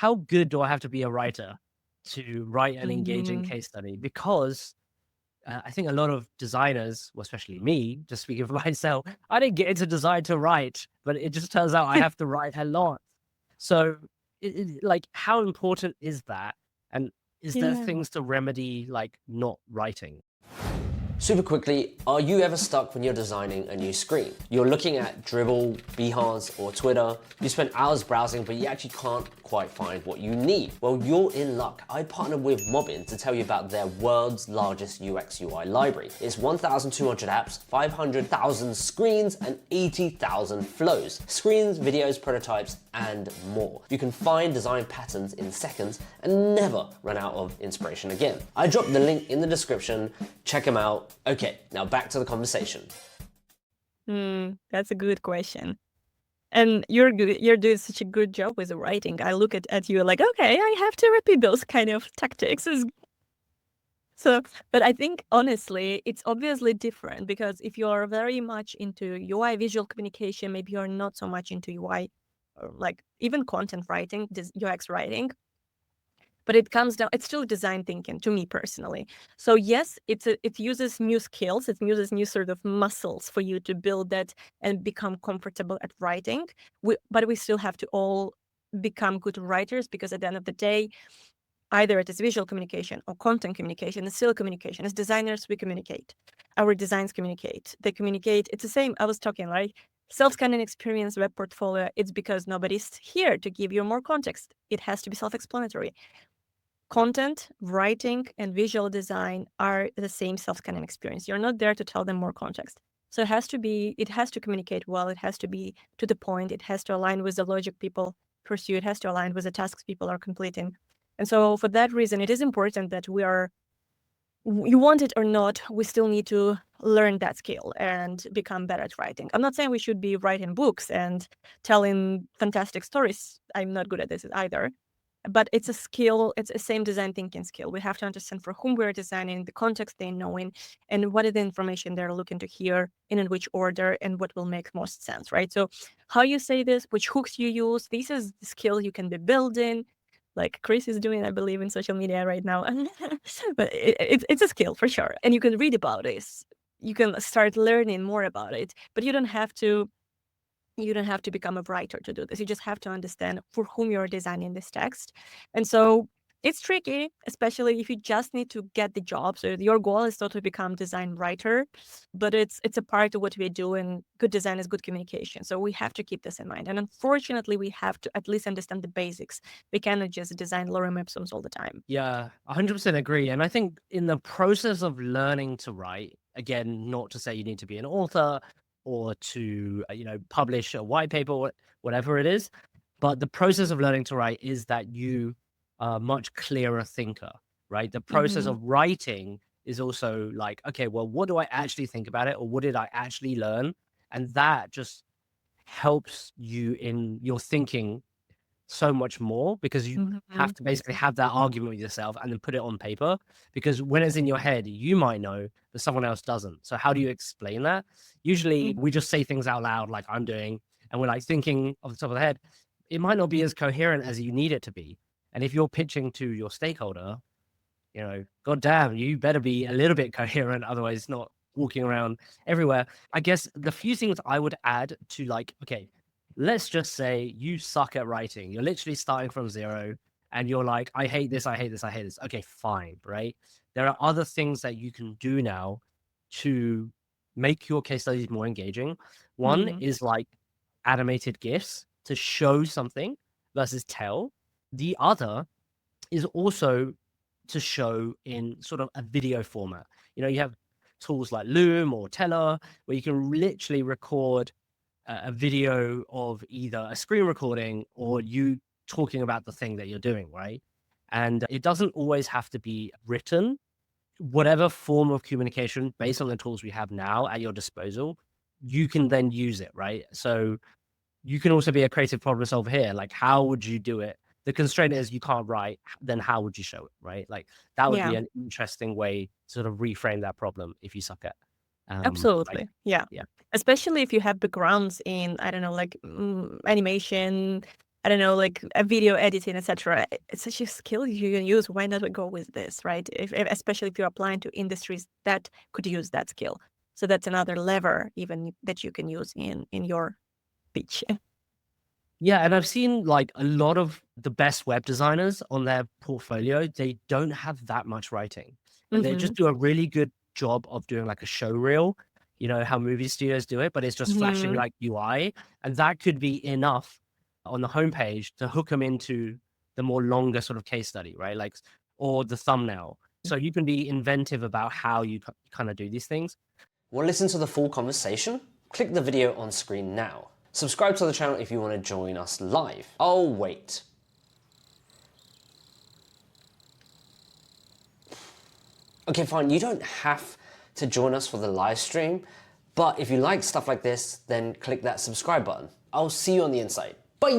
how good do I have to be a writer to write an engaging Mhm. case study? Because I think a lot of designers, well, especially me, just speaking for myself, I didn't get into design to write, but it just turns out I have to write a lot. So, like, how important is that? And is there Yeah. things to remedy, like, not writing? Super quickly, are you ever stuck when you're designing a new screen? You're looking at Dribbble, Behance, or Twitter. You spend hours browsing, but you actually can't quite find what you need. Well, you're in luck. I partnered with Mobbin to tell you about their world's largest UX UI library. It's 1,200 apps, 500,000 screens, and 80,000 flows. Screens, videos, prototypes, and more. You can find design patterns in seconds and never run out of inspiration again. I dropped the link in the description. Check them out. Okay, now back to the conversation. That's a good question. And you're good. You're doing such a good job with the writing. I look at you like, okay, I have to repeat those kind of tactics. So, but I think honestly, it's obviously different because if you're very much into UI visual communication, maybe you're not so much into UI, or like even content writing, UX writing. But it comes down, it's still design thinking to me personally. So yes, it uses new skills, it uses new sort of muscles for you to build that and become comfortable at writing. But we still have to all become good writers because at the end of the day, either it is visual communication or content communication, it's still communication. As designers, we communicate. Our designs communicate. They communicate. It's the same. I was talking, right? Self-scanning experience web portfolio, it's because nobody's here to give you more context. It has to be self-explanatory. Content, writing, and visual design are the same self-scanning experience. You're not there to tell them more context. So it has to communicate well, it has to be to the point, it has to align with the logic people pursue, it has to align with the tasks people are completing. And so for that reason, it is important that you want it or not, we still need to learn that skill and become better at writing. I'm not saying we should be writing books and telling fantastic stories. I'm not good at this either. But it's a skill, it's a same design thinking skill. We have to understand for whom we're designing, the context they know in, and what is the information they're looking to hear, and in which order, and what will make most sense, right? So how you say this, which hooks you use, this is the skill you can be building, like Chris is doing, I believe, in social media right now. But it's a skill for sure. And you can read about this. You can start learning more about it, but you don't have to become a writer to do this. You just have to understand for whom you're designing this text. And so it's tricky, especially if you just need to get the job. So your goal is not to become design writer, but it's a part of what we do. And good design is good communication. So we have to keep this in mind. And unfortunately, we have to at least understand the basics. We cannot just design lorem ipsums all the time. Yeah, 100% agree. And I think in the process of learning to write, again, not to say you need to be an author or to, publish a white paper, whatever it is, but the process of learning to write is that you are a much clearer thinker, right? The process Hmm. of writing is also like, okay, well, what do I actually think about it? Or what did I actually learn? And that just helps you in your thinking so much more because you Hmm. have to basically have that argument with yourself and then put it on paper, because when it's in your head, you might know, but someone else doesn't. So how do you explain that? Usually we just say things out loud like I'm doing, and we're like thinking off the top of the head. It might not be as coherent as you need it to be. And if you're pitching to your stakeholder, god damn, you better be a little bit coherent, otherwise it's not walking around everywhere. I guess the few things I would add to, like, okay, let's just say you suck at writing. You're literally starting from zero and you're like, I hate this, I hate this, I hate this. Okay, fine, right? There are other things that you can do now to make your case studies more engaging. One Hmm. is like animated GIFs to show something versus tell. The other is also to show in sort of a video format. You have tools like Loom or Teller where you can literally record a video of either a screen recording or you talking about the thing that you're doing, right? And it doesn't always have to be written. Whatever form of communication, based on the tools we have now at your disposal, you can then use it, right? So you can also be a creative problem solver here. Like, how would you do it? The constraint is you can't write, then how would you show it, right? Like, that would be Yeah, an interesting way to sort of reframe that problem if you suck at, like, absolutely. Yeah. yeah. Especially if you have backgrounds in, I don't know, like animation, I don't know, like a video editing, etc. It's such a skill you can use. Why not go with this, right? Especially if you're applying to industries that could use that skill. So that's another lever even that you can use in your pitch. Yeah, and I've seen like a lot of the best web designers on their portfolio, they don't have that much writing. And they just do a really good job of doing like a show reel, you know, how movie studios do it, but it's just flashing like UI. And that could be enough on the homepage to hook them into the more longer sort of case study, right? Like, or the thumbnail. So you can be inventive about how you kind of do these things. Want to listen to the full conversation? Click the video on screen now. Subscribe to the channel if you want to join us live. Oh, wait. Okay, fine, you don't have to join us for the live stream, but if you like stuff like this, then click that subscribe button. I'll see you on the inside. Bye!